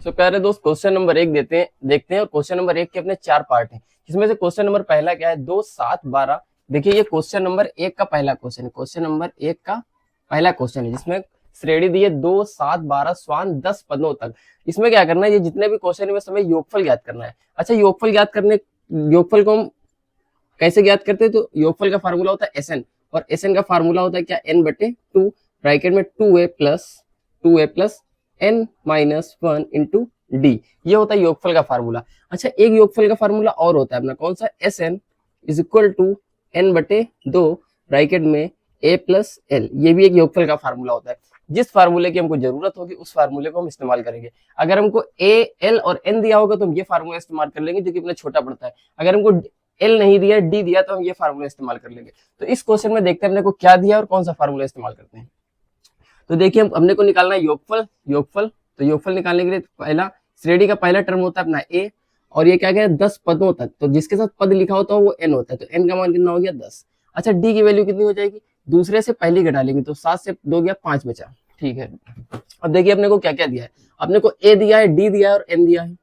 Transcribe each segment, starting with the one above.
तो प्यारे दोस्त क्वेश्चन नंबर 1 देखते हैं और क्वेश्चन नंबर 1 के अपने 4 पार्ट हैं, जिसमें से क्वेश्चन नंबर पहला क्या है 2, 7, 12। देखिए ये क्वेश्चन नंबर 1 का पहला क्वेश्चन है, क्वेश्चन नंबर 1 का पहला क्वेश्चन है जिसमें श्रेणी दी है 2, 7, 12 स्वान 10 पदों तक। इसमें क्या करना है, ये जितने भी क्वेश्चन है में हमें योगफल ज्ञात करना है। अच्छा योगफल को हम कैसे ज्ञात करते हैं, तो योगफल का फार्मूला होता है एसएन, और एसएन का फार्मूला होता है क्या, n/2 ब्रैकेट में 2a plus n minus 1 into D. ये होता है योगफल का फार्मूला। अच्छा एक योगफल का फार्मूला और होता है अपना, कौन सा, SN is equal to n/2 bracket में a प्लस l। ये भी एक योगफल का फार्मूला होता है। जिस फार्मूले की हमको जरूरत होगी उस फार्मूले को हम इस्तेमाल करेंगे। अगर हमको a, l और n दिया होगा तो हम ये फार्मूला इस्तेमाल कर लेंगे जो कि अपना छोटा पड़ता है। अगर हमको एल नहीं दिया, डी दिया, तो हम ये फार्मूला इस्तेमाल कर लेंगे। तो इस क्वेश्चन में देखते हैं अपने को क्या दिया और कौन सा फार्मूला इस्तेमाल करते हैं। तो देखिए हमने को निकालना है योगफल। तो योगफल निकालने के लिए पहला श्रेणी का पहला टर्म होता है अपना ए, और ये क्या है 10 पदों तक, तो जिसके साथ पद लिखा होता है वो एन होता है, तो एन का मान कितना हो गया 10। अच्छा डी की वैल्यू कितनी हो जाएगी, दूसरे से पहली घटा लेंगे, तो 7 से 2 गया 5 बचा। ठीक है, अब देखिए अपने को क्या क्या दिया है। अपने को ए दिया है, डी दिया है और एन दिया है,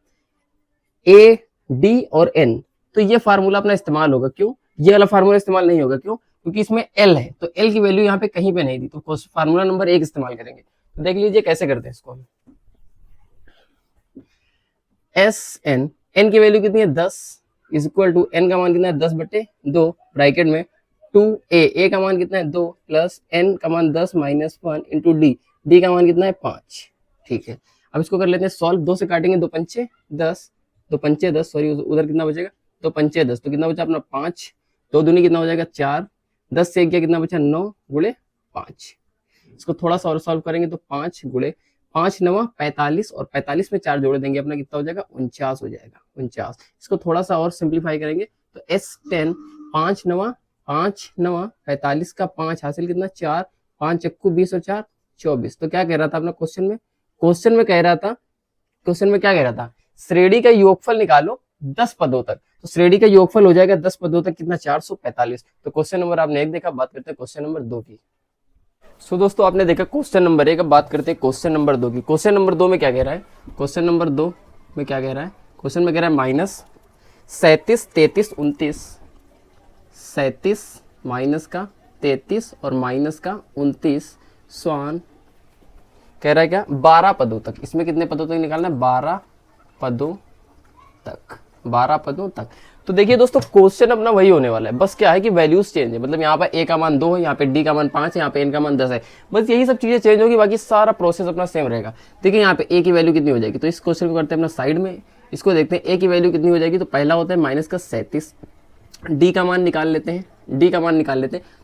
ए डी और एन। तो ये फार्मूला अपना इस्तेमाल होगा, क्यों, ये वाला फार्मूला इस्तेमाल नहीं होगा, क्यों, क्योंकि इसमें एल है, तो एल की वैल्यू यहाँ पे कहीं पे नहीं दी, तो फार्मूला नंबर 1 इस्तेमाल करेंगे। तो देख लीजिए कैसे करते हैं इसको हम। एस एन, एन की वैल्यू कितनी है 10 इज इक्वल टू एन का मान कितना है 10/2 ब्रैकेट में 2a, ए का मान कितना है 2 प्लस एन का मान 10 माइनस 1 इंटू डी, डी का मान कितना है 5। ठीक है, अब इसको कर लेते हैं सॉल्व। 2 से काटेंगे 2 पंचे 10, 2 पंचे 10, सॉरी उधर कितना बचेगा, 2 पंचे 10, तो कितना बचा अपना 5, 2 दूनी कितना हो जाएगा 4, 10 से 1 गया कितना बचा 9 गुणे 5। इसको थोड़ा सा और सॉल्व करेंगे तो 5 गुणे 5 9 45, और 45 में 4 जोड़ देंगे अपना कितना हो जाएगा 49 हो जाएगा, 49। इसको थोड़ा सा और सिंप्लीफाई करेंगे तो S10 5 9 45 का 5 हासिल कितना 4, 5 चक्कू 20 और 4 24। तो क्या कह रहा था अपना क्वेश्चन में कह रहा था श्रेणी का योगफल निकालो 10 पदों तक। तो श्रेणी का योगफल हो जाएगा 10 पदों तक कितना 445। तो क्वेश्चन नंबर आपने 1 देखा। बात करते हैं क्वेश्चन नंबर 2 की। सो दोस्तों आपने देखा क्वेश्चन नंबर 1, अब बात करते हैं क्वेश्चन नंबर 2 की। क्वेश्चन नंबर 2 में क्या कह रहा है, क्वेश्चन नंबर 2 में क्या कह रहा है, क्वेश्चन में कह रहा है माइनस 37 33 29, 37 माइनस का 33 और माइनस का 29 स्वान कह रहा है क्या 12 पदों तक। इसमें कितने पदों तक निकालना है, 12 पदों तक, 12 पदों तक। तो देखिए दोस्तों क्वेश्चन अपना वही होने वाला है, बस क्या है कि वैल्यूज चेंज है। मतलब यहाँ पर ए का मान 2 है, यहाँ पे डी का मान 5 है, यहाँ पे एन का मान 10 है, बस यही सब चीजें चेंज होगी, बाकी सारा प्रोसेस अपना सेम रहेगा। देखिए यहाँ पे ए की वैल्यू कितनी हो जाएगी, तो इस क्वेश्चन को करते हैं अपना साइड में, इसको देखते हैं ए की वैल्यू कितनी हो जाएगी। तो पहला होता है माइनस का 37, डी का मान निकाल लेते हैं,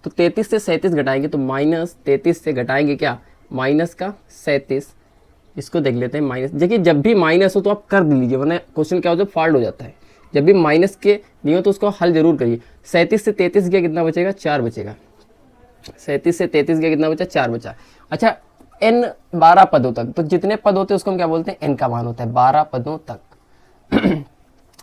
तो 33 से 37 घटाएंगे, तो माइनस 33 से घटाएंगे क्या माइनस का 37। इसको देख लेते हैं माइनस। देखिए जब भी माइनस हो तो आप कर दीजिए, वरना क्वेश्चन क्या होता है फॉल्ट हो जाता है। जब भी माइनस के नहीं हो तो उसको हल जरूर करिए। 37 से 33 गया कितना बचेगा 4 बचेगा, 37 से 33 गया कितना बचा 4 बचा। अच्छा n 12 पदों तक, तो जितने पद होते हैं उसको हम क्या बोलते हैं n का मान होता है 12 पदों तक।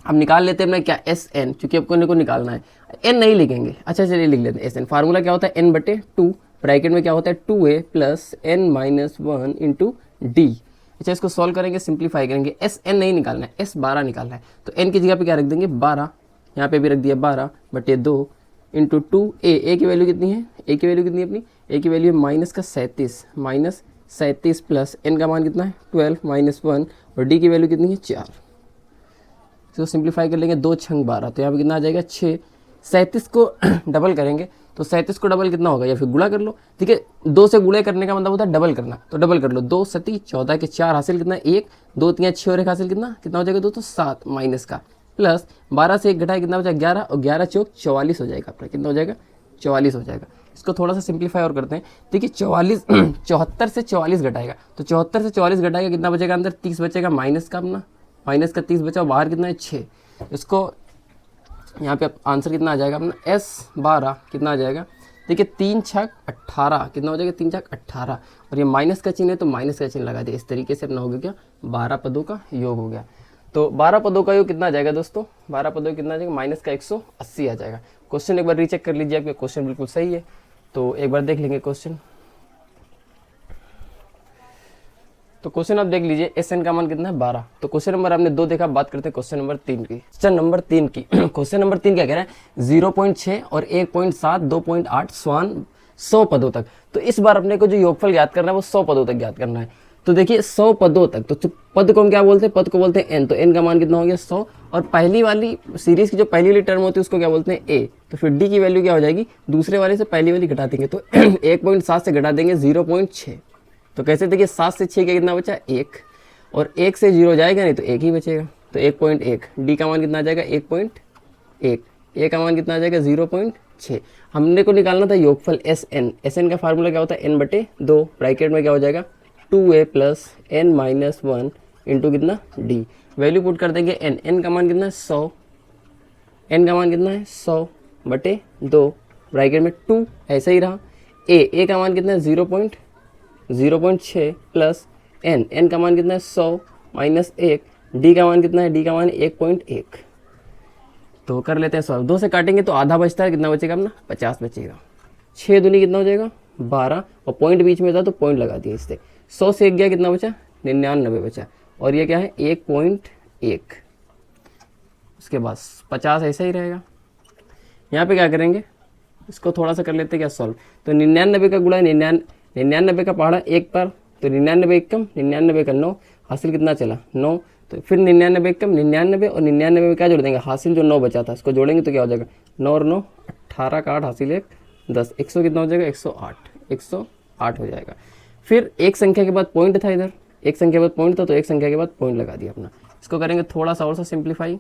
अब निकाल लेते हैं अपना क्या एस एन, चूंकि आपको को निकालना है, एन नहीं लिखेंगे। अच्छा चलिए लिख लेते हैं एस एन। फार्मूला क्या होता है n/2 ब्रैकेट में क्या होता है 2a plus n minus 1 into D. अच्छा इसको सॉल्व करेंगे, सिंप्लीफाई करेंगे, एस एन नहीं निकालना है, एस 12 निकालना है। तो एन की जगह पे क्या रख देंगे 12, यहाँ पे भी रख दिया 12/2 इंटू 2a। ए की वैल्यू कितनी है, ए की वैल्यू कितनी है अपनी, ए की वैल्यू है माइनस का 37 प्लस एन का मान कितना है 12 माइनस 1, और डी की वैल्यू कितनी है 4। इसको सिंप्लीफाई कर लेंगे 2 छंग 12, तो यहाँ पे कितना आ जाएगा 6। 37 को डबल करेंगे तो 37 को डबल कितना होगा, या फिर गुणा कर लो। ठीक है, 2 से गुणे करने का मतलब होता है डबल करना, तो डबल कर लो। 2 सती 14 के 4 हासिल कितना 1, 2 3 6 और 1 हासिल कितना हो जाएगा 2, तो 7 माइनस का प्लस 12 से 1 घटाए कितना बचा 11, और 11 चौक 44 हो जाएगा अपना, कितना हो जाएगा 44 हो जाएगा। इसको थोड़ा सा सिंप्लीफाई और करते हैं। देखिए 74 से 44 घटाएगा, तो 74 से 44 घटाएगा कितना बचेगा अंदर 30 बचेगा माइनस का अपना, माइनस का 30 बचा, बाहर कितना है 6। इसको यहाँ पे आंसर कितना आ जाएगा अपना S12 कितना आ जाएगा, देखिए 3 छक 18 कितना हो जाएगा 3 छक 18, और ये माइनस का चिन्ह है तो माइनस का चिन्ह लगा दिया। इस तरीके से अपना हो गया क्या 12 पदों का योग हो गया। तो 12 पदों का योग कितना आ जाएगा दोस्तों, 12 पदों कितना आ जाएगा माइनस का 180 आ जाएगा। क्वेश्चन एक बार रीचेक कर लीजिए, आपके क्वेश्चन बिल्कुल सही है, तो एक बार देख लेंगे क्वेश्चन। तो क्वेश्चन आप देख लीजिए, एस एन का मान कितना है 12। तो क्वेश्चन नंबर आपने 2 देखा, बात करते हैं क्वेश्चन नंबर 3 की। क्वेश्चन नंबर 3 की क्वेश्चन नंबर 3 क्या कह रहा है, 0.6 और 1.7 2.8 स्वान 100 पदों तक। तो इस बार अपने को जो योगफल ज्ञात करना है वो 100 पदों तक ज्ञात करना है। तो देखिए 100 पदों तक, तो पद को हम क्या बोलते हैं, पद को बोलते हैं एन। तो एन का मान कितना हो गया 100, और पहली वाली सीरीज की जो पहली वाली टर्म होती है उसको क्या बोलते हैं ए। तो फिर डी की वैल्यू क्या हो जाएगी, दूसरे वाले से पहली वाली घटा देंगे, तो 1.7 से घटा देंगे 0.6। तो कैसे, देखिए 7 से 6 का कितना बचा 1, और 1 से 0 जाएगा नहीं तो 1 ही बचेगा, तो 1.1। डी का मान कितना आ जाएगा 1.1, ए का मान कितना आ जाएगा 0.6। हमने को निकालना था योगफल एस एन। एस एन का फार्मूला क्या होता है, n बटे 2, ब्रैकेट में क्या हो जाएगा 2a plus n minus 1 into कितना डी। वैल्यू पुट कर देंगे n, n का मान कितना है 100, n का मान कितना है 100 बटे 2, ब्रैकेट में 2 ऐसा ही रहा। a का मान कितना है 0.6 प्लस n का मान कितना है 100 माइनस 1, डी का मान कितना है, डी का मान 1.1। तो कर लेते हैं सॉल्व। 2 से काटेंगे तो आधा बचता है, कितना बचेगा अपना 50 बचेगा। 6 दूनी कितना हो जाएगा 12, और पॉइंट बीच में था तो पॉइंट लगा दिया इससे। 100 से 1 गया, कितना बचा 99 बचा, और ये क्या है 1.1। उसके बाद 50 ऐसा ही रहेगा। यहाँ पे क्या करेंगे, इसको थोड़ा सा कर लेते हैं क्या सॉल्व। तो 99 का गुणा 99 का पहाड़ा 1 पर, तो 99 एक कम 99 का 9, हासिल कितना चला 9। तो फिर 99 कम 99, और 99 में क्या जोड़ देंगे, हासिल जो 9 बचा था इसको जोड़ेंगे तो क्या हो जाएगा 9 और 9 18 का 8 हासिल 1 10, 100 कितना हो जाएगा 108 हो जाएगा। फिर एक संख्या के बाद पॉइंट था, इधर एक संख्या के बाद पॉइंट था, तो एक संख्या के बाद पॉइंट लगा दिया अपना। इसको करेंगे थोड़ा सा और सा सिंप्लीफाई।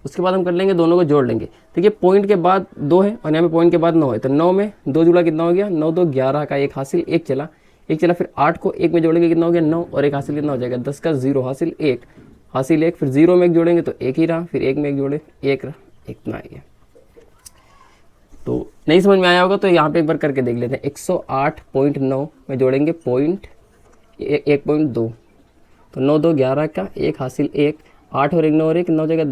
उसके बाद हम कर लेंगे दोनों को जोड़ लेंगे। देखिए पॉइंट के बाद 2 है और यहाँ पे पॉइंट के बाद 9 है, तो 9 में 2 जुड़ा कितना हो गया 9 2 11 का 1 हासिल 1 चला, 1 चला। फिर 8 को 1 में जोड़ेंगे कितना हो गया 9, और 1 हासिल कितना हो जाएगा 10 का 0 हासिल 1 हासिल 1। फिर 0 में 1 जोड़ेंगे तो 1 ही रहा, फिर 1 में 1 जोड़े 1 रहा, इतना आ गया। तो नहीं समझ में आया होगा तो यहाँ पे एक बार करके देख लेते हैं। 108.9 में जोड़ेंगे पॉइंट 1.2, तो 9 2 11 का 1 हासिल 1, 8 और 1 9 और 1 कितना हो जाएगा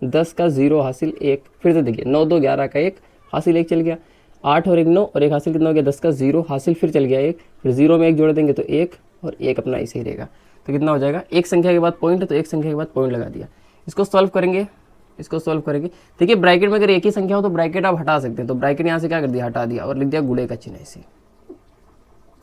10 का 0 हासिल 1। फिर से देखिए 9 2 11 का 1 हासिल 1 चल गया, 8 और 1 9 और 1 हासिल कितना हो गया 10 का 0 हासिल फिर चल गया 1। फिर 0 में 1 जोड़ देंगे तो 1, और 1 अपना ऐसे ही रहेगा। तो कितना हो जाएगा, एक संख्या के बाद पॉइंट है तो एक संख्या के बाद पॉइंट लगा दिया। इसको सॉल्व करेंगे, इसको सॉल्व करेंगे। देखिए ब्रैकेट में अगर एक ही संख्या हो तो ब्रैकेट आप हटा सकते हैं, तो ब्रैकेट यहाँ से क्या कर दिया हटा दिया, और लिख दिया गुणे का चिन्ह ऐसे।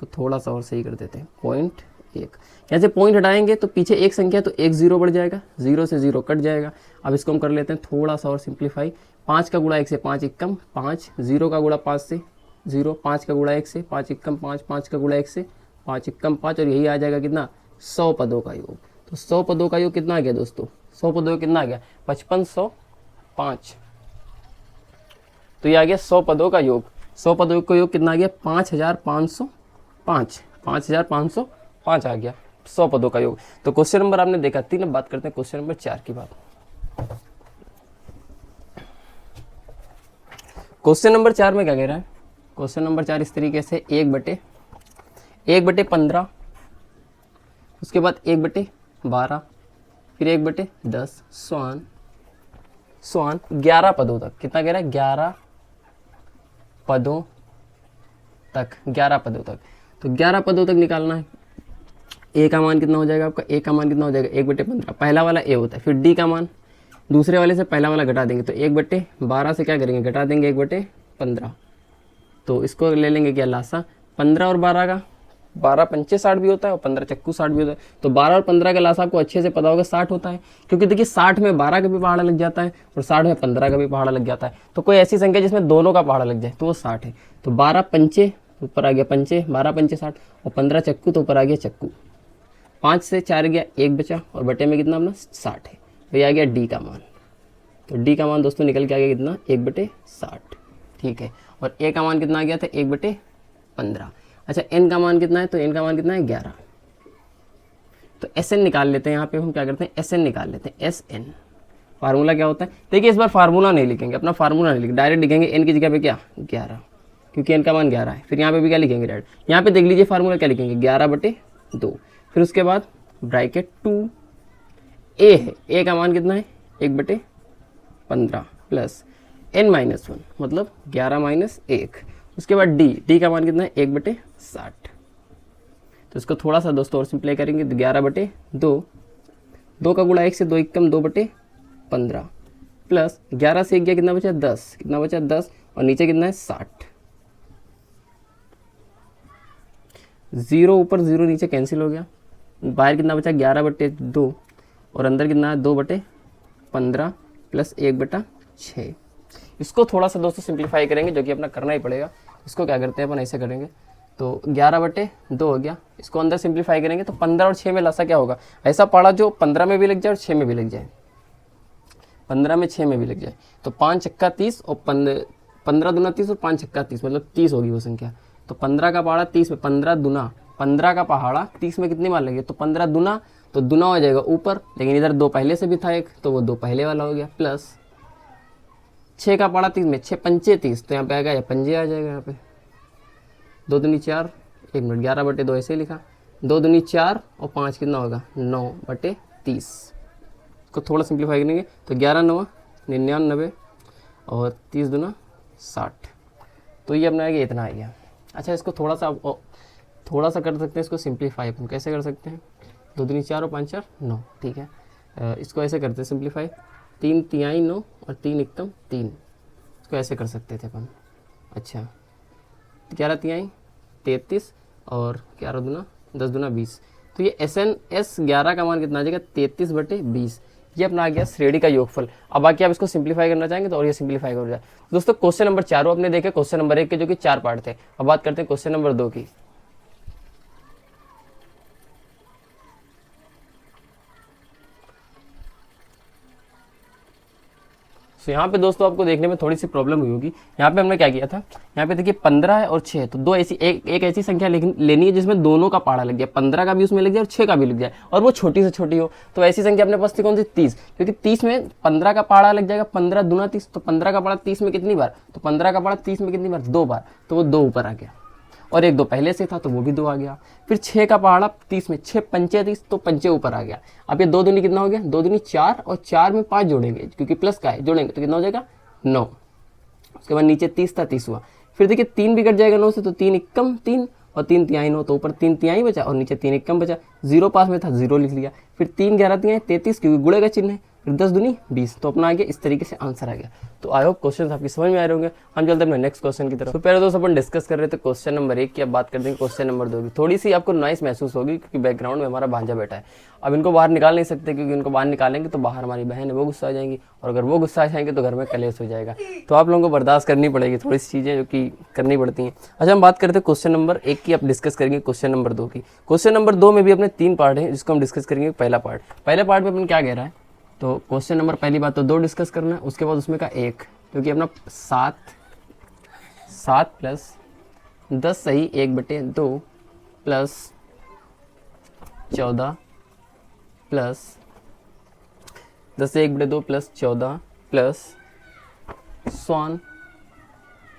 तो थोड़ा सा और सही कर देते हैं, पॉइंट 1। यहाँ से पॉइंट हटाएंगे तो पीछे एक संख्या तो 1 0 बढ़ जाएगा, 0 से 0 कट जाएगा। अब इसको हम कर लेते हैं थोड़ा सा और सिंप्लीफाई। 5 का गुणा 1 से 5 1 कम 5, 0 का गुणा 5 से 0, 5 का गुणा 1 से 5 1 कम 5, 5 का गुणा 1 से 5 1 कम 5, और यही आ जाएगा कितना 100 पदों का योग। तो 100 पदों का योग कितना आ गया दोस्तों, 100 पदों का कितना आ गया 5505। तो ये आ गया 100 पदों का योग। 100 पदों का योग कितना आ गया 5505, 5505 आ गया 100 पदों का योग। तो क्वेश्चन नंबर आपने देखा 3। अब बात करते हैं क्वेश्चन नंबर 4 की बात। क्वेश्चन नंबर 4 में क्या कह रहा है, क्वेश्चन नंबर 4 इस तरीके से 1/15, उसके बाद 1/12, फिर 1/10 स्वान 11 पदों तक। कितना कह रहा है 11 पदों तक, 11 पदों तक। तो 11 पदों तक निकालना है। ए का मान कितना हो जाएगा आपका, ए का मान कितना हो जाएगा 1/15, पहला वाला ए होता है। फिर डी का मान दूसरे वाले से पहला वाला घटा देंगे, तो 1/12 से क्या करेंगे घटा देंगे 1/15। तो इसको ले लेंगे क्या लासा 15 और 12 का, 12 पंचे 60 भी होता है और 15 चक्कू 60 भी होता है। तो 12 और 15 का लासा आपको अच्छे से पता होगा 60 होता है, क्योंकि देखिए 60 में 12 का भी पहाड़ा लग जाता है और 60 में 15 का भी पहाड़ा लग जाता है। तो कोई ऐसी संख्या जिसमें दोनों का पहाड़ा लग जाए तो वो 60 है। तो 12 पंचे ऊपर आ गया पंचे, 12 पंचे 60, और 15 चक्कू तो ऊपर आ गया चक्कू। 5 से 4 गया 1 बचा, और बटे में कितना अपना 60 है। तो ये आ गया डी का मान। तो डी का मान दोस्तों निकल के आ गया कितना 1/60, ठीक है। और ए का मान कितना आ गया था 1/15। अच्छा एन का मान कितना है, तो एन का मान कितना है 11। तो एस एन निकाल लेते हैं। यहाँ पे हम क्या करते हैं एस एन निकाल लेते हैं। एस एन फार्मूला क्या होता है, देखिए इस बार फार्मूला नहीं लिखेंगे, अपना फार्मूला नहीं लिखेंगे, डायरेक्ट लिखेंगे एन की जगह पे क्या 11, क्योंकि एन का मान 11 है। फिर यहाँ पे भी क्या लिखेंगे डायरेक्ट, यहाँ पे देख लीजिए फार्मूला क्या लिखेंगे 11/2। फिर उसके बाद ब्रैकेट 2 ए है, ए का मान कितना है 1/15 प्लस n-1 मतलब 11 - 1। उसके बाद डी का मान कितना है 1/60। तो इसको थोड़ा सा दोस्तों और सिंप्लाई करेंगे तो 11/2, 2 का गुणा 1 से 2 एकम 2/15 प्लस 11 से 1 गया कितना बचा 10, कितना बचा 10 और नीचे कितना है 60। 0 ऊपर 0 नीचे कैंसिल हो गया, बाहर कितना बचा 11/2 और अंदर कितना है 2/15 प्लस 1/6। इसको थोड़ा सा दोस्तों सिंप्लीफाई करेंगे जो कि अपना करना ही पड़ेगा। इसको क्या करते हैं अपन ऐसे करेंगे तो 11/2 हो गया, इसको अंदर सिंप्लीफाई करेंगे तो 15 और 6 में लासा क्या होगा, ऐसा पढ़ा जो 15 में भी लग जाए और 6 में भी लग जाए, 15 में 6 में भी लग जाए। तो 5 छक्का 30 और 15 दूना 30 और 5 छक्का 30 मतलब 30 होगी वो संख्या। तो 15 का पहाड़ा 30 में 15 दूना, 15 का पहाड़ा 30 में कितनी बार लगे तो 15 दूना, तो दूना हो जाएगा ऊपर, लेकिन इधर 2 पहले से भी था एक तो वो 2 पहले वाला हो गया, प्लस 6 का पहाड़ा 30 में 6 पंचे 30, तो यहाँ पे आएगा या पंजे आ जाएगा यहाँ पे 2 दूनी 4, 1 मिनट 11/2 ऐसे ही लिखा, 2 दूनी 4 और 5 कितना होगा 9/30। इसको थोड़ा सिंप्लीफाई करेंगे तो 11 9 99 और 30 दूना 60, तो ये अपना आएगा इतना आ गया। अच्छा इसको थोड़ा सा कर सकते हैं इसको सिंप्लीफाई, अपन कैसे कर सकते हैं 2 दूनी 4 और 5 4 9, ठीक है। इसको ऐसे करते हैं सिंप्लीफाई, 3 तिहाई 9 और 3 एकम 3, इसको ऐसे कर सकते थे अपन। अच्छा 11 तिहाई 33 और 11 दूना 10 दूना 20, तो ये SN/S 11 का मान कितना आ जाएगा 33/20, ये अपना आ गया श्रेणी का योगफल। अब बाकी आप इसको सिंप्लीफाई करना चाहेंगे तो और ये सिंप्लीफाई हो जाए। दोस्तों क्वेश्चन नंबर 4 आपने देखे, क्वेश्चन नंबर 1 के जो कि 4 पार्ट थे। अब बात करते हैं क्वेश्चन नंबर 2 की। तो यहाँ पे दोस्तों आपको देखने में थोड़ी सी प्रॉब्लम हुई होगी। यहाँ पे हमने क्या किया था, यहाँ पे देखिए 15 है और 6, तो दो ऐसी एक ऐसी संख्या लेनी है जिसमें दोनों का पहाड़ा लग जाए, 15 का भी उसमें लग जाए और 6 का भी लग जाए और वो छोटी से छोटी हो। तो ऐसी संख्या अपने पास थी कौन सी 30, क्योंकि 30 में 15 का पहाड़ा लग जाएगा, 15 दूना 30, तो 15 का पहाड़ा 30 में कितनी बार, तो 15 का पहाड़ा 30 में कितनी बार 2 बार, तो वो 2 ऊपर आ गया और 1 2 पहले से था तो वो भी 2 आ गया। फिर 6 का पहाड़ा 30 में 6 पंचे 30, तो पंचे ऊपर आ गया। अब ये 2 दूनी कितना हो गया, 2 दूनी 4 और 4 में 5 जोड़ेंगे क्योंकि प्लस का है, जोड़ेंगे तो कितना हो जाएगा 9। उसके बाद नीचे 30 था 30 हुआ, फिर देखिए 3 भी कट जाएगा 9 से, तो 3 एकम 3 और 3 तिहाई 9, तो ऊपर 3 तिहाई बचा और नीचे 3 एकम बचा, 0 पास में था 0 लिख लिया। फिर 3 11 तिहाई 33 क्योंकि गुणे का चिन्ह है, फिर 10 दूनी 20, तो अपना आ गया इस तरीके से आंसर आ गया। तो आई होप क्वेश्चन आपकी समझ में आ रहे होंगे। हम चलते हैं नेक्स्ट क्वेश्चन की तरफ। तो पहले दोस्तों अपन डिस्कस कर रहे थे क्वेश्चन नंबर 1 की, अब बात करते हैं क्वेश्चन नंबर 2 की। थोड़ी सी आपको नॉइस महसूस होगी क्योंकि बैकग्राउंड में हमारा भांजा बैठा है। अब इनको बाहर निकाल नहीं सकते क्योंकि इनको बाहर निकालेंगे तो बाहर हमारी बहन है वो गुस्सा आ जाएंगी, और अगर वो गुस्सा आ जाएंगे तो घर में कलेश हो जाएगा। तो आप लोगों को बर्दाश्त करनी पड़ेगी थोड़ी सी चीज़ें जो कि करनी पड़ती हैं। अच्छा हम बात करते हैं क्वेश्चन नंबर 1 की, अब डिस्कस करेंगे क्वेश्चन नंबर 2 की। क्वेश्चन नंबर 2 में भी अपने 3 पार्ट हैं जिसको हम डिस्कस करेंगे। पहले पार्ट में अपन क्या कह रहा है, तो क्वेश्चन नंबर पहली बात तो 2 डिस्कस करना है, उसके बाद उसमें का 1, क्योंकि अपना 7 प्लस 10 सही 1/2 प्लस 14 प्लस 10 से 1/2 प्लस 14 प्लस 100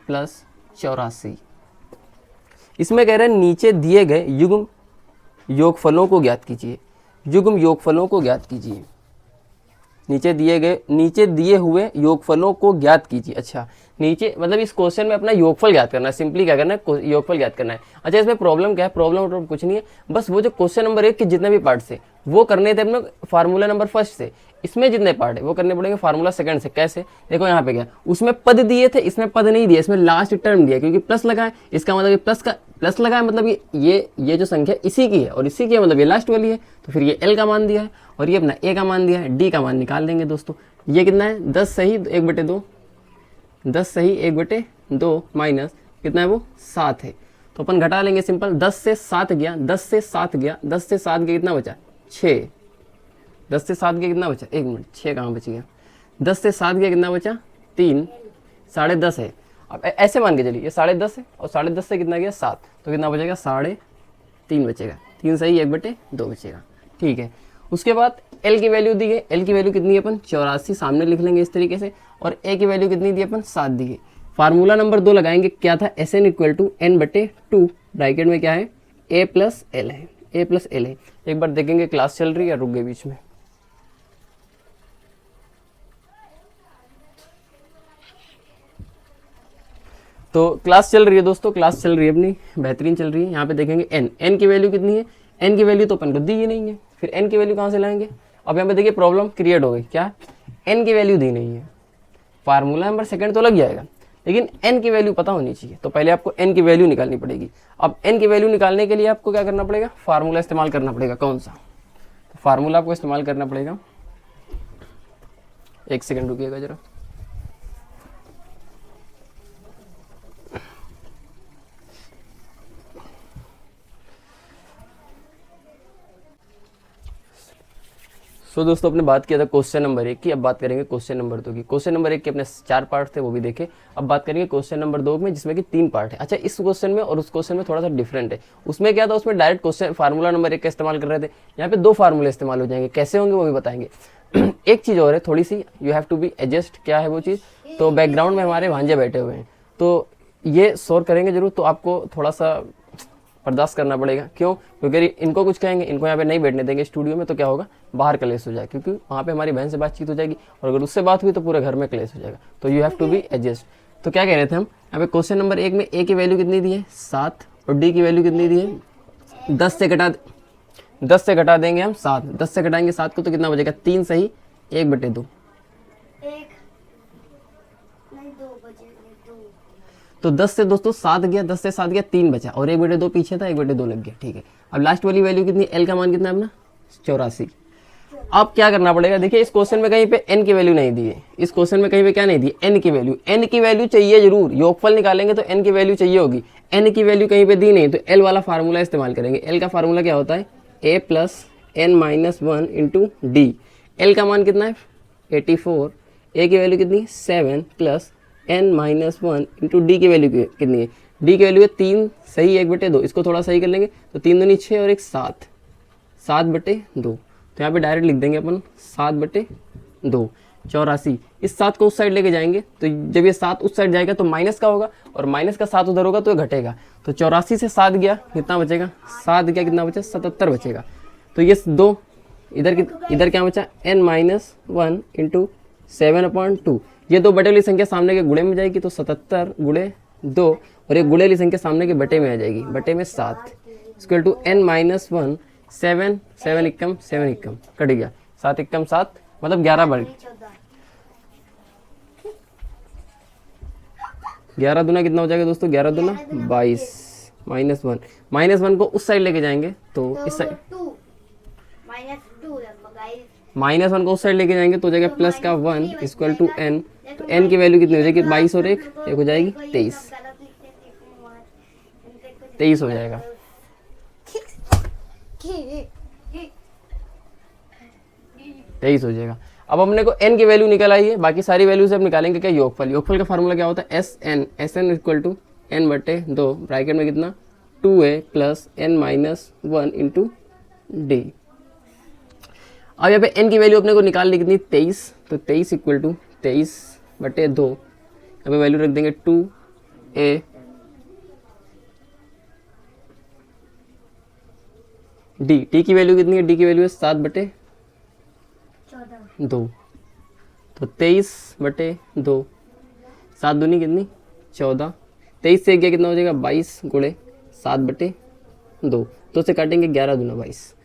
प्लस 84। इसमें कह रहे हैं नीचे दिए गए युग्म योगफलों को ज्ञात कीजिए। युग्म योगफलों को ज्ञात कीजिए, नीचे दिए हुए योगफलों को ज्ञात कीजिए। अच्छा नीचे मतलब इस क्वेश्चन में अपना योगफल ज्ञात करना है, सिंपली क्या करना है योगफल ज्ञात करना है। अच्छा इसमें प्रॉब्लम क्या है, प्रॉब्लम कुछ नहीं है, बस वो जो क्वेश्चन नंबर 1 के जितने भी पार्ट से वो करने थे अपने फार्मूला नंबर 1 से, इसमें जितने पार्ट है वो करने पड़ेंगे फार्मूला 2 से। कैसे, देखो यहाँ पे क्या उसमें पद दिए थे, इसमें पद नहीं दिए, इसमें लास्ट टर्म दिया क्योंकि प्लस लगा है, इसका मतलब प्लस लगा है मतलब ये जो संख्या इसी की है और इसी की है मतलब ये लास्ट वाली है, तो फिर ये L का मान दिया है और ये अपना A का मान दिया है, D का मान निकाल देंगे दोस्तों। ये कितना है 10 सही 1/2, 10 सही 1/2 माइनस कितना है वो 7 है, तो अपन घटा लेंगे सिंपल। 10 से 7 गया, 10 से 7 गया, 10 से 7 गया कितना बचा 6, 10 से 7 गया कितना बचा 1 मिनट 6 कहाँ बच गया, 10 से 7 गया कितना बचा 3, 10.5 है। अब ऐसे मान के चलिए ये 10.5 है और 10.5 से कितना गया 7, तो कितना बचेगा 3.5 बचेगा, 3 सही 1/2 बचेगा, ठीक है। उसके बाद L की वैल्यू दी है, L की वैल्यू कितनी है अपन 84 सामने लिख लेंगे इस तरीके से, और A की वैल्यू कितनी दी अपन 7 दी है। फार्मूला नंबर 2 लगाएंगे, क्या था SN = N/2, ब्रैकेट में क्या है A + L है, A + L है। एक बार देखेंगे क्लास चल रही है या रुक गई बीच में। तो क्लास चल रही है दोस्तों, क्लास चल रही है अपनी, बेहतरीन चल रही है। यहाँ पे देखेंगे n की वैल्यू कितनी है, n की वैल्यू तो अपन को दी ही नहीं है, फिर n की वैल्यू कहाँ से लाएंगे। अब यहाँ पे देखिए प्रॉब्लम क्रिएट हो गई, क्या n की वैल्यू दी नहीं है, फार्मूला नंबर सेकंड तो लग जाएगा, लेकिन n की वैल्यू पता होनी चाहिए। तो पहले आपको n की वैल्यू निकालनी पड़ेगी। अब n की वैल्यू निकालने के लिए आपको क्या करना पड़ेगा, फार्मूला इस्तेमाल करना पड़ेगा। कौन सा फार्मूला आपको इस्तेमाल करना पड़ेगा, एक सेकंड रुकिएगा जरा। दोस्तों अपने बात किया था क्वेश्चन नंबर 1 की, अब बात करेंगे क्वेश्चन नंबर 2 की। क्वेश्चन नंबर 1 के अपने 4 पार्ट थे, वो भी देखे। अब बात करेंगे क्वेश्चन नंबर 2 में, जिसमें कि 3 पार्ट है। अच्छा, इस क्वेश्चन में और उस क्वेश्चन में थोड़ा सा डिफरेंट है। उसमें क्या था, उसमें डायरेक्ट क्वेश्चन फार्मूला नंबर 1 का इस्तेमाल कर रहे थे, यहाँ पे 2 फार्मूले इस्तेमाल हो जाएंगे। कैसे होंगे वो भी बताएंगे। एक चीज़ और है थोड़ी सी, you have to be adjust. क्या है वो चीज़, तो बैकग्राउंड में हमारे भांजे बैठे हुए हैं, तो ये शोर करेंगे जरूर, तो आपको थोड़ा सा बर्दाश्त करना पड़ेगा। क्यों, क्योंकि इनको कुछ कहेंगे, इनको यहाँ पे नहीं बैठने देंगे स्टूडियो में, तो क्या होगा, बाहर क्लेश हो जाएगा, क्योंकि वहाँ पे हमारी बहन से बातचीत हो जाएगी, और अगर उससे बात हुई तो पूरे घर में क्लेश हो जाएगा। तो you have to be adjust. तो क्या कह रहे थे हम, यहाँ पे क्वेश्चन नंबर 1 में a की वैल्यू कितनी दी है 7, और d की वैल्यू कितनी दी है 10 से घटा देंगे हम 7। 10 से घटाएंगे 7 को तो कितना बचेगा, 3 सही 1/2। तो 10 से दोस्तों 7 गया, 10 से 7 गया 3 बचा, और 1/2 पीछे था, 1/2 लग गया। ठीक है, अब लास्ट वाली वैल्यू कितनी, l का मान कितना है अपना 84। अब क्या करना पड़ेगा, देखिए इस क्वेश्चन में कहीं पे n की वैल्यू नहीं दी है, इस क्वेश्चन में कहीं पे क्या नहीं दी, n की वैल्यू। n की वैल्यू चाहिए जरूर, योगफल निकालेंगे तो n की वैल्यू चाहिए होगी। n की वैल्यू कहीं पे दी नहीं, तो l वाला फार्मूला इस्तेमाल करेंगे। l का फार्मूला क्या होता है, a + n-1 × d। l का मान कितना है 84, a की वैल्यू कितनी 7 + n-1 × d की वैल्यू कितनी है, d की वैल्यू है 3 सही 1/2। इसको थोड़ा सही कर लेंगे तो 3 दूनी 6 और 1 7, 7/2। तो यहाँ पे डायरेक्ट लिख देंगे अपन 7/2, 84। इस 7 को उस साइड लेके जाएंगे, तो जब ये 7 उस साइड जाएगा तो माइनस का होगा, और माइनस का 7 उधर होगा तो ये घटेगा। तो 84 से 7 गया, कितना बचेगा 7 गया, कितना बचा 77 बचेगा। तो ये 2 इधर क्या बचा n-1 × 7/2। ये 2 बटे वाली संख्या सामने के गुणे में जाएगी, तो 77 × 2, और ये गुणे वाली संख्या सामने के बटे में आ जाएगी, बटे में 7 = n-1। 7 7 एकम 7 एकम कट गया, 7 एकम 7 मतलब 11 बढ़ गया। 11 दूना कितना हो जाएगा दोस्तों, 11 दूना 22, -1 को उस साइड लेके जाएंगे, तो इस साइड -1 को उस साइड लेके जाएंगे तो हो जाएगा प्लस का 1 = n। तो n की वैल्यू कितनी हो जाएगी, 22 और 1 हो जाएगी 23 हो जाएगा। तेईस हो जाएगा। अब हमने को n की वैल्यू निकल आई है, बाकी सारी वैल्यू से अब निकालेंगे क्या, योगफल। योगफल का फार्मूला क्या होता है, SN = n/2, ब्रैकेट में कितना 2a + n-1 × d। अब यहाँ पे n की वैल्यू अपने को निकाल ली कितनी 23, तो 23 = 23/2। यहाँ पे वैल्यू रख देंगे 2a d की वैल्यू कितनी है, d की वैल्यू है 7/2, तो 23/2, 7 दूनी कितनी 14, 23 से गया कितना हो जाएगा 22 × 7/2, 2 से काटेंगे 11 दूना 22,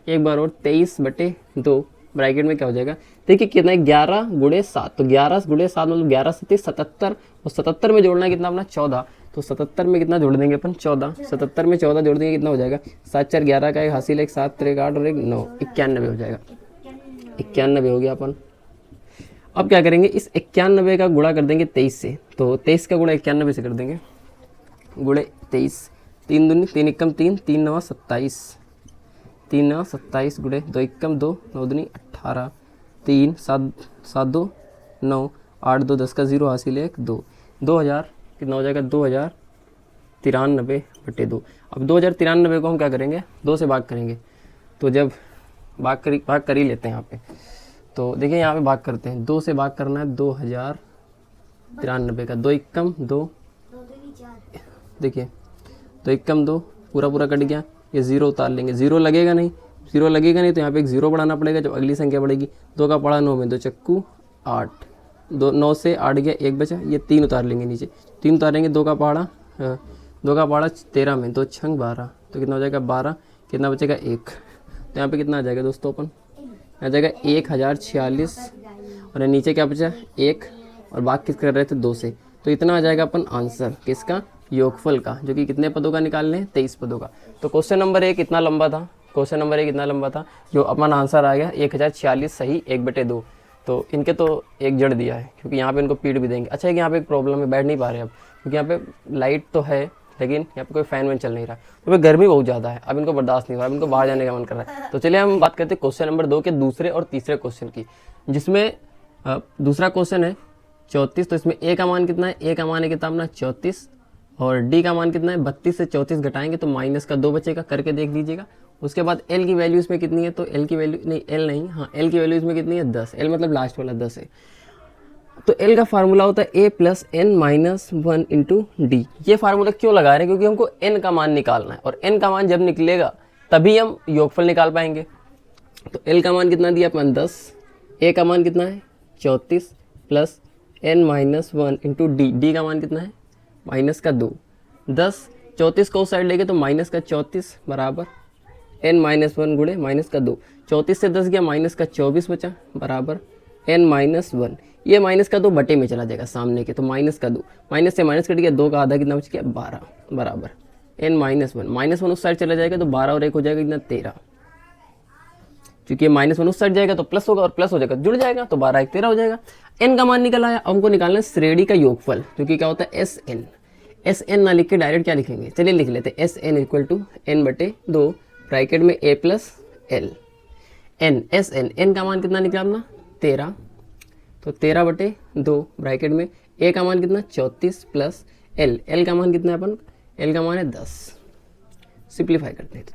एक बार और 23/2 ब्रैकेट में क्या हो जाएगा, देखिए कितना है 11 × 7, तो 11 × 7 मतलब 11 × 7 77, और 77 में जोड़ना है कितना अपना 14, तो 77 में कितना जोड़ देंगे अपन 14, 77 में 14 जोड़ देंगे कितना हो जाएगा 7 4 11 का एक हासिल, एक 7 3 8 और एक 9, 91 हो जाएगा। 91 हो गया अपन। अब क्या करेंगे, इस 91 का गुणा कर देंगे 23 से, तो 23 का गुणा 91 से कर देंगे, गुणे 23, 3 दूनी 3 एकम 3, 3 9 27, 3 9 27 गुणे 2 एकम 2, 9 दूनी 18, 3 7 7 2 9, 8 2 10 का 0 हासिल है 2, 2000 कितना हो जाएगा 2093/2। अब 2093 को हम क्या करेंगे, 2 से भाग करेंगे, तो जब भाग कर ही लेते हैं यहाँ पे, तो देखिए यहाँ पे भाग करते हैं, 2 से भाग करना है 2093 का, 2 एकम 2, देखिए 2 एकम 2 पूरा कट गया, ये 0 उतार लेंगे, 0 लगेगा नहीं, 0 लगेगा नहीं तो यहाँ पे एक 0 बढ़ाना पड़ेगा, जब अगली संख्या बढ़ेगी 2 का पढ़ा 9 में 2 चक्कू 8, दो, 9 से 8 गया, 1 बचा, ये 3 उतार लेंगे नीचे, 3 उतारेंगे, 2 का पहाड़ा 13 में, 2 छंग 12, तो कितना हो जाएगा 12, कितना बचेगा 1, तो यहाँ पे कितना आ जाएगा दोस्तों अपन, आ जाएगा 1046, और नीचे क्या बचा 1, और भाग किस कर रहे थे 2 से, तो इतना आ जाएगा अपन आंसर किसका, योगफल का, जो कि कितने पदों का निकालने हैं, 23 पदों का। तो क्वेश्चन नंबर 1 इतना लंबा था, क्वेश्चन नंबर 1 इतना लंबा था, जो अपन आंसर आ गया 1046 सही 1/2। तो इनके तो एक जड़ दिया है, क्योंकि यहाँ पे इनको पीट भी देंगे। अच्छा है कि यहाँ पे एक प्रॉब्लम है, बैठ नहीं पा रहे अब, क्योंकि यहाँ पे लाइट तो है लेकिन यहाँ पे कोई फैन वैन चल नहीं रहा, तो भाई गर्मी बहुत ज़्यादा है, अब इनको बर्दाश्त नहीं हो रहा, अब इनको बाहर जाने का मन कर रहा है। तो चलिए हम बात करते हैं क्वेश्चन नंबर 2 के दूसरे और तीसरे क्वेश्चन की, जिसमें दूसरा क्वेश्चन है 34, तो इसमें ए का मान कितना है, ए का मान है कितना अपना 34, और डी का मान कितना है 32 से 34 घटाएंगे तो माइनस का 2 बचेगा, करके देख लीजिएगा। उसके बाद एल की वैल्यू इसमें कितनी है, तो एल की वैल्यू नहीं, एल नहीं, हाँ एल की वैल्यू इसमें कितनी है 10, एल मतलब लास्ट वाला 10 है। तो एल का फार्मूला होता है A plus N minus 1 into D. ये फार्मूला क्यों लगा रहे हैं, क्योंकि हमको एन का मान निकालना है, और एन का मान जब निकलेगा तभी हम योगफल निकाल पाएंगे। तो एल का मान कितना दिया अपन 10, ए का मान कितना है 34 plus N minus 1 into D, D का मान कितना है माइनस का 2, 10 34 को उस साइड लेके तो माइनस का 34 बराबर एन माइनस 1 गुणे माइनस का 2, 34 से 10 गया माइनस का 24 बचा बराबर एन माइनस 1, ये माइनस का 2 बटे में चला जाएगा सामने के, तो माइनस का 2, माइनस से माइनस कट गया, 2 का आधा कितना बच गया 12 बराबर एन माइनस 1, माइनस 1 उस साइड चला जाएगा तो 12 और 1 हो जाएगा कितना 13, क्योंकि माइनस 1 उस साइड जाएगा तो प्लस होगा, और प्लस हो जाएगा जुड़ जाएगा, तो 12 1 13 हो जाएगा। एन का मान निकल आया, अब हमको निकालना है श्रेणी का योगफल, क्योंकि क्या होता है एस एन, एस एन ना लिख के डायरेक्ट क्या लिखेंगे, चलिए लिख लेते हैं S N equal to N बटे 2 ब्रैकेट में A plus L, N S N, N का मान कितना निकालना 13, तो 13 बटे 2 ब्रैकेट में ए का मान कितना 34 प्लस एल, एल का मान कितना है अपन, एल का मान है 10, सिंप्लीफाई करते हैं तो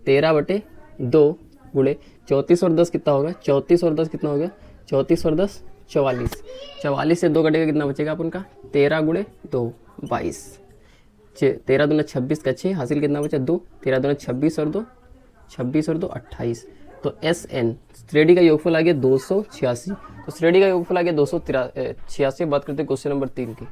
13 बटे 2 गुणे 34 और 10 कितना होगा, 34 और 10 कितना हो गया, 34 और 10 44, 44 से 2 कटेगा कितना बचेगा अपन का 13 गुणे 2 22, 13 दूना 26 का 6 हासिल कितना बचा 2, 13 दूना 26 और 2 28, तो एस एन श्रेणी का योगफल आ गया 286, तो श्रेणी का योगफल आ गया 286। बात करते हैं क्वेश्चन नंबर 3 की।